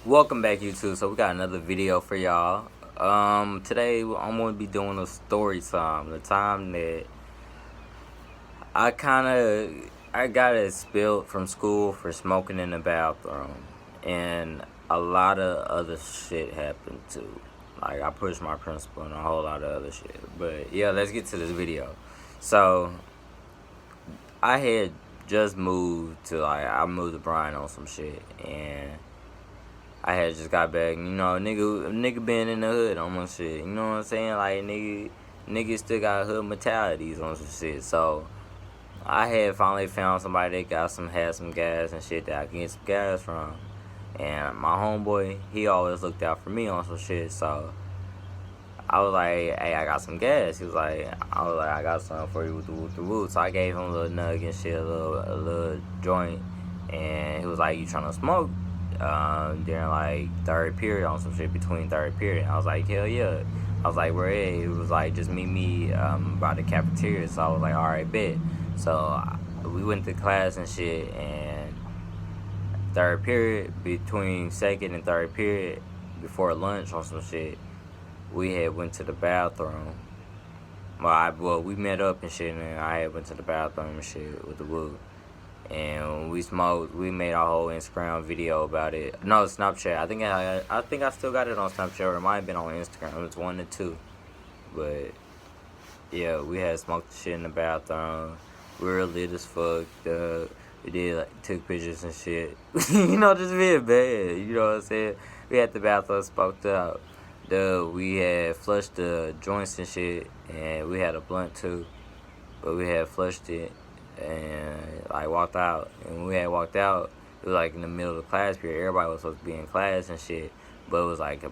Welcome back, YouTube. So we got another video for y'all. Today I'm gonna be doing a story time. The time that I got expelled from school for smoking in the bathroom, and a lot of other shit happened too. Like I pushed my principal and a whole lot of other shit. But yeah, let's get to this video. So I had just moved to I moved to Bryan on some shit, and I had just got back, nigga been in the hood on my shit, you know what I'm saying? Like, nigga still got hood mentalities on some shit, so I had finally found somebody that had some gas and shit that I can get some gas from, and my homeboy, he always looked out for me on some shit, so I was like, hey, I got some gas. I was like, I got something for you with the wood. So I gave him a little nug and shit, a little joint. And he was like, you trying to smoke? During like third period on some shit between third period. I was like, hell yeah. I was like, where at? He was like, just meet me by the cafeteria. So I was like, all right, bet. So we went to class and shit. And third period, between second and third period, before lunch on some shit, we had went to the bathroom. Well, we met up and shit, and I had went to the bathroom and shit with the wood. And when we smoked, we made a whole Instagram video about it. No, Snapchat. I think I still got it on Snapchat, or it might have been on Instagram. It's one of the two. But yeah, we had smoked the shit in the bathroom. We were lit as fuck. We did took pictures and shit. Just being bad. You know what I'm saying? We had the bathroom smoked out. We had flushed the joints and shit, and we had a blunt too, but we had flushed it and like walked out. And when we had walked out, it was like in the middle of the class period. Everybody was supposed to be in class and shit, but it was like a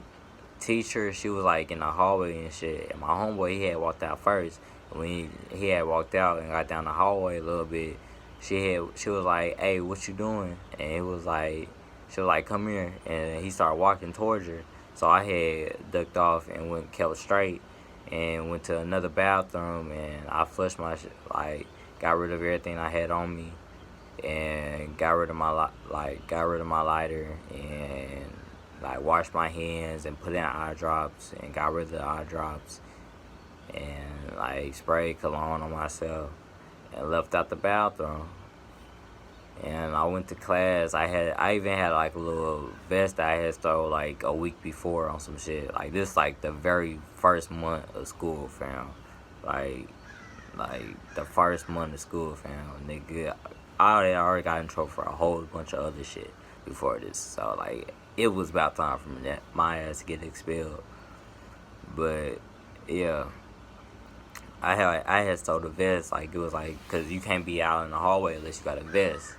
teacher. She was like in the hallway and shit. And my homeboy, he had walked out first. And when he had walked out and got down the hallway a little bit, she was like, "Hey, what you doing?" And she was like, "Come here." And he started walking towards her. So I had ducked off and kept straight and went to another bathroom, and I flushed my shit, like got rid of everything I had on me, and got rid of my lighter, and like washed my hands and put in eye drops and got rid of the eye drops, and like sprayed cologne on myself and left out the bathroom. And I went to class. I even had like a little vest that I had stole like a week before on some shit. Like this, like the very first month of school, fam. Like, the first month of school, fam. Nigga, I already got in trouble for a whole bunch of other shit before this. So like, it was about time for my ass to get expelled. But yeah, I had stole the vest. Like it was like, cause you can't be out in the hallway unless you got a vest.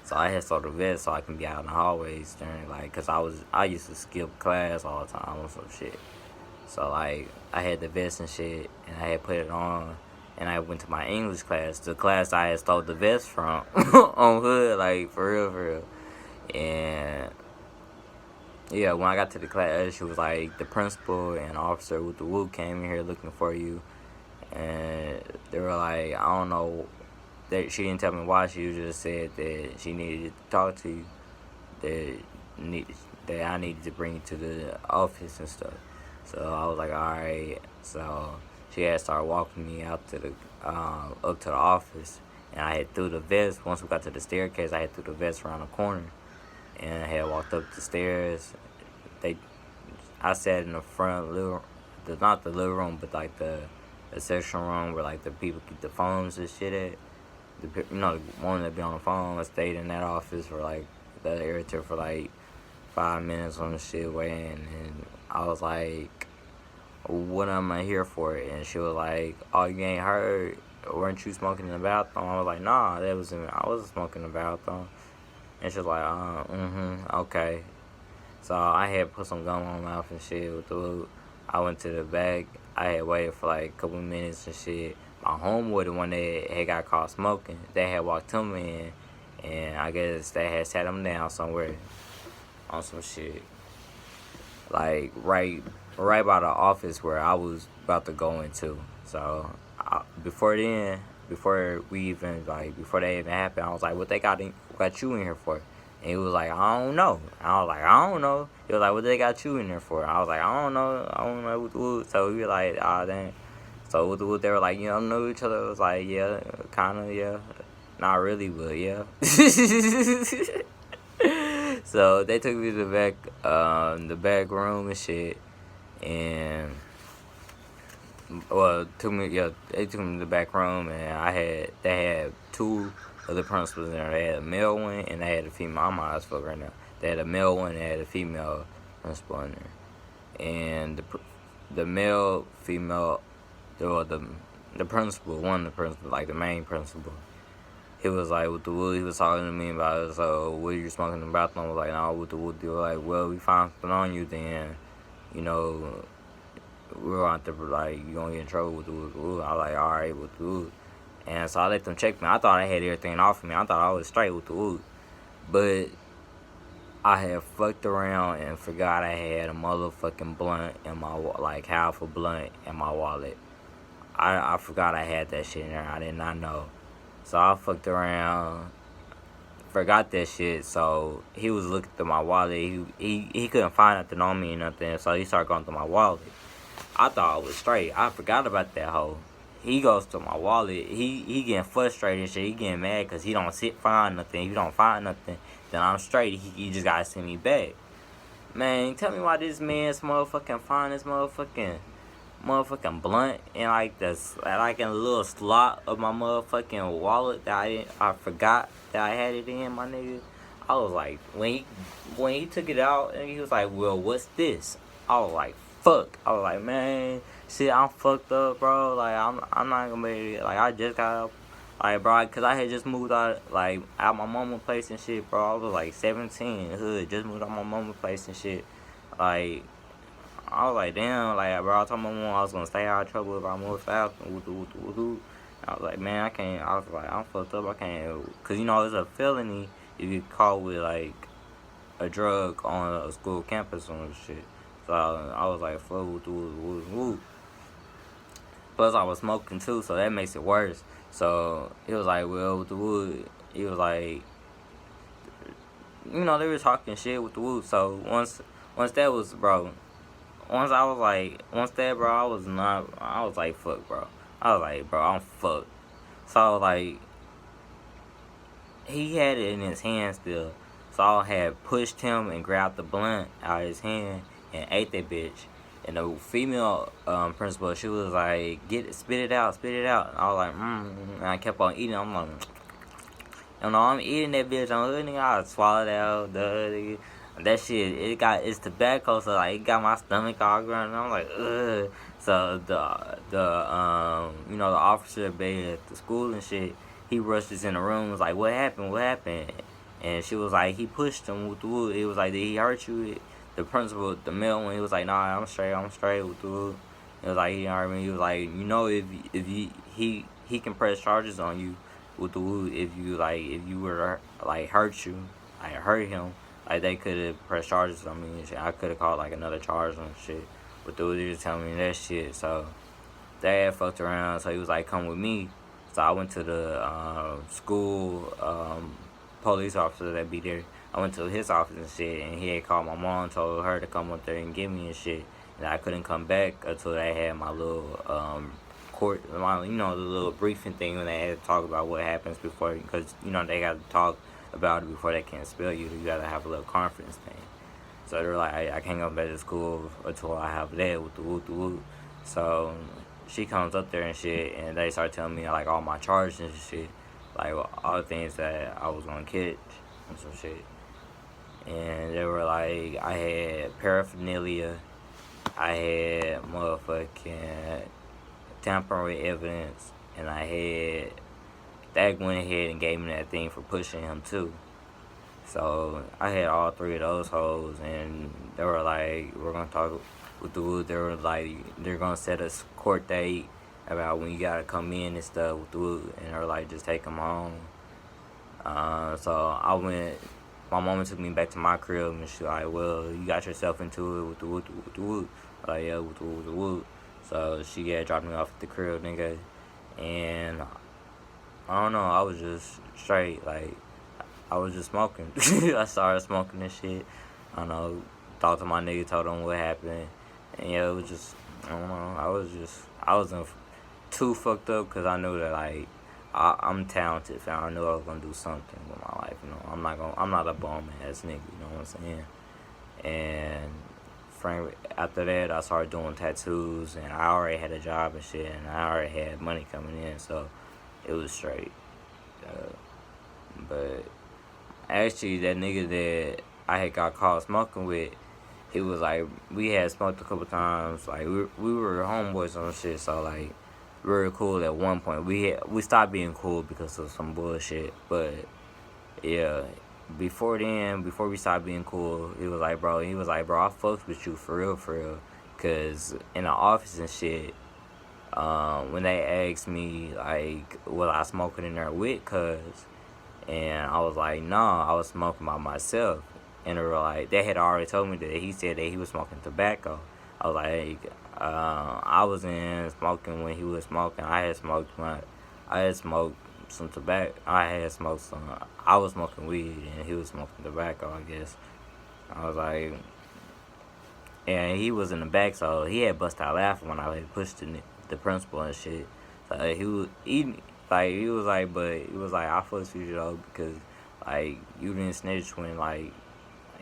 So I had sold the vest so I can be out in the hallways during cause I used to skip class all the time or some shit. So like I had the vest and shit, and I had put it on, and I went to my English class, the class I had stole the vest from on hood, like for real. And yeah, when I got to the class, she was like, the principal and officer with the whoop came in here looking for you, and they were like, I don't know. She didn't tell me why. She just said that she needed to talk to you. That I needed to bring you to the office and stuff. So I was like, all right. So she had started walking me out to the up to the office, and I had threw the vest. Once we got to the staircase, I had threw the vest around the corner, and I had walked up the stairs. I sat in the front not the living room, but like the section room where like the people keep the phones and shit at. The one that be on the phone. I stayed in that office for like that area for like 5 minutes on the shit waiting, and I was like, "What am I here for?" And she was like, "Oh, you ain't heard? Weren't you smoking in the bathroom?" I was like, "Nah, I wasn't smoking in the bathroom." And she was like, okay." So I had put some gum on my mouth and shit with the loot. I went to the back. I had waited for like a couple minutes and shit. My homeboy, the one that had got caught smoking, they had walked him in, and I guess they had sat him down somewhere on some shit. Like right by the office where I was about to go into. So before they even happened, I was like, what they got you in here for? And he was like, I don't know. I was like, I don't know. He was like, what they got you in there for? I was like, I don't know. I don't know what. So we were like, ah, dang. So they were like, you don't know each other. I was like, yeah, kind of, yeah. Not really, but yeah. So they took me to the back room and shit, and they took me to the back room, and they had two other principals in there. They had a male one and they had a female. I'm high as fuck right now. They had a male one and they had a female principal in there, and the male, female, the principal, one of the principals, like the main principal. He was like, with the wood, he was talking to me about it. So, what are you smoking in the bathroom? I was like, no, with the wood. They were like, well, we found something on you, then, you know, we're going to, like, you going to get in trouble with the wood. I was like, all right, with the wood. And so I let them check me. I thought I had everything off of me. I thought I was straight with the wood. But I had fucked around and forgot I had a motherfucking blunt in my, like, half a blunt in my wallet. I forgot I had that shit in there. I did not know. So I fucked around, forgot that shit. So he was looking through my wallet. He couldn't find nothing on me or nothing. So he started going through my wallet. I thought I was straight. I forgot about that hoe. He goes to my wallet. He getting frustrated and shit. He getting mad because he don't find nothing. If he don't find nothing, then I'm straight. He just gotta send me back. Man, tell me why this man's motherfucking find this motherfucking blunt and like this, like in a little slot of my motherfucking wallet that I forgot that I had it in, my nigga. I was like, when he took it out and he was like, well, what's this? I was like, fuck. I was like, man, shit, I'm fucked up, bro. Like, I'm not gonna be, like, I just got up, like, bro, cause I had just moved out, like, out my mama's place and shit, bro. I was like 17, hood, just moved out my mama's place and shit, like. I was like, damn, like, bro, I told my mom I was gonna stay out of trouble if I moved fast. I was like, man, I can't. I was like, I'm fucked up. I can't, cause you know it's a felony if you caught with like a drug on a school campus or shit. So I was like, fuck, plus I was smoking too, so that makes it worse. So he was like, well, with the wood, he was like, you know, they were talking shit with the wood. So once that was, bro. Once that, bro, I was like, fuck, bro. I was like, bro, I'm fucked. So, like, he had it in his hand still. So I had pushed him and grabbed the blunt out of his hand and ate that bitch. And the female principal, she was like, spit it out. And I was like, and I kept on eating. I'm like, you know, I'm eating that bitch. I swallowed it out, that shit, it's tobacco, so like it got my stomach all growing. And I'm like, ugh. So you know, the officer at the school and shit, he rushed us in the room. Was like, what happened? And she was like, he pushed him with the wood. It was like, did he hurt you? The principal, the male one, he was like, nah, I'm straight with the wood. It was like, he hurt me. He was like, you know, if he can press charges on you with the wood if you were like hurt him. Like, they could have pressed charges on me and shit. I could have called, like, another charge on shit. But they were just telling me that shit. So, Dad fucked around. So, he was like, come with me. So, I went to the school police officer that be there. I went to his office and shit. And he had called my mom and told her to come up there and get me and shit. And I couldn't come back until they had my little court, you know, the little briefing thing when they had to talk about what happens before. Because, you know, they got to talk about it before they can expel you. You gotta have a little conference thing. So they're like, I can't go back to school until I have that with the woot. So she comes up there and shit, and they start telling me like all my charges and shit, like all the things that I was gonna catch and some shit. And they were like, I had paraphernalia, I had motherfucking tampering with evidence, and I had. That went ahead and gave me that thing for pushing him too. So I had all three of those hoes, and they were like, we're gonna talk with the wood. They were like, they're gonna set a court date about when you gotta come in and stuff with the wood, and they were like, just take him home. So I went. My mama took me back to my crib, and she like, well, you got yourself into it with the wood. Like, yeah, with the wood. So she dropped me off at the crib, nigga, and I don't know, I was just straight, like, I was just smoking. I started smoking and shit. I don't know. Talked to my nigga, told him what happened, and yeah, it was just, I don't know. I wasn't too fucked up because I knew that like I'm talented. And I knew I was gonna do something with my life. You know, I'm not a bum ass nigga. You know what I'm saying? And after that, I started doing tattoos, and I already had a job and shit, and I already had money coming in, so it was straight. But actually, that nigga that I had got caught smoking with, it was like we had smoked a couple times. Like we were homeboys on shit, so like we were cool at one point. We stopped being cool because of some bullshit, but yeah. Before we stopped being cool, he was like, bro, I fucks with you for real. Cause in the office and shit, when they asked me, like, was I smoking in there with cuz, and I was like, nah, I was smoking by myself. And they were like, they had already told me that he said that he was smoking tobacco. I was like, I was in smoking when he was smoking. I had smoked some tobacco. I was smoking weed and he was smoking tobacco, I guess. I was like, and he was in the back, so he had bust out laughing when I like pushed the principal and shit. So he was like, I fucks with you though, because like you didn't snitch when like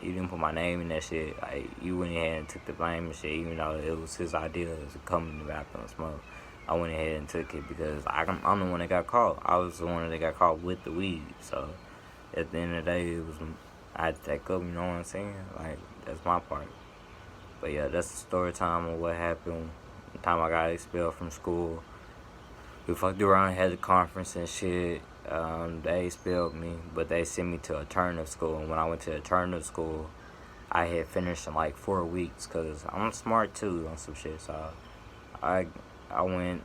you didn't put my name in that shit. Like you went ahead and took the blame and shit, even though it was his idea to come in the bathroom and smoke. I went ahead and took it because I'm the one that got caught. I was the one that got caught with the weed. So at the end of the day, I had to take up. You know what I'm saying? Like that's my part. But yeah, that's the story time of what happened. The time I got expelled from school. We fucked around, had a conference and shit. They expelled me, but they sent me to alternative school. And when I went to alternative school, I had finished in like 4 weeks because I'm smart too on some shit. So I went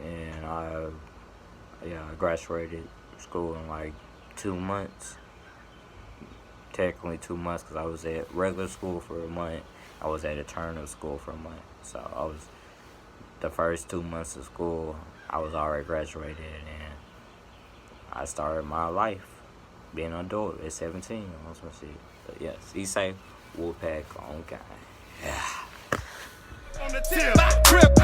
and I graduated school in like 2 months. Technically 2 months because I was at regular school for a month. I was at alternative school for a month. So I was, the first 2 months of school, I was already graduated and I started my life being an adult at 17 on some shit. But yes, he safe, Wolfpack on gang. Yeah. On the tip, crib,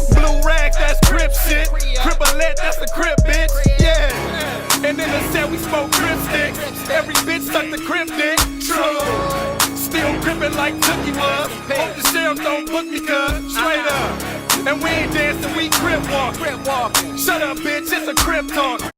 blue rag, that's crib shit. Cribbalette, that's the crib, bitch. Yeah. And in the set, we smoke crib sticks. Every bitch suck the crib dick. True. Still cribbin' like Tookie was. Hope the sheriff don't book me, cuz. Straight up. And we ain't dancing, we crib walking. Shut up, bitch, it's a crib talk.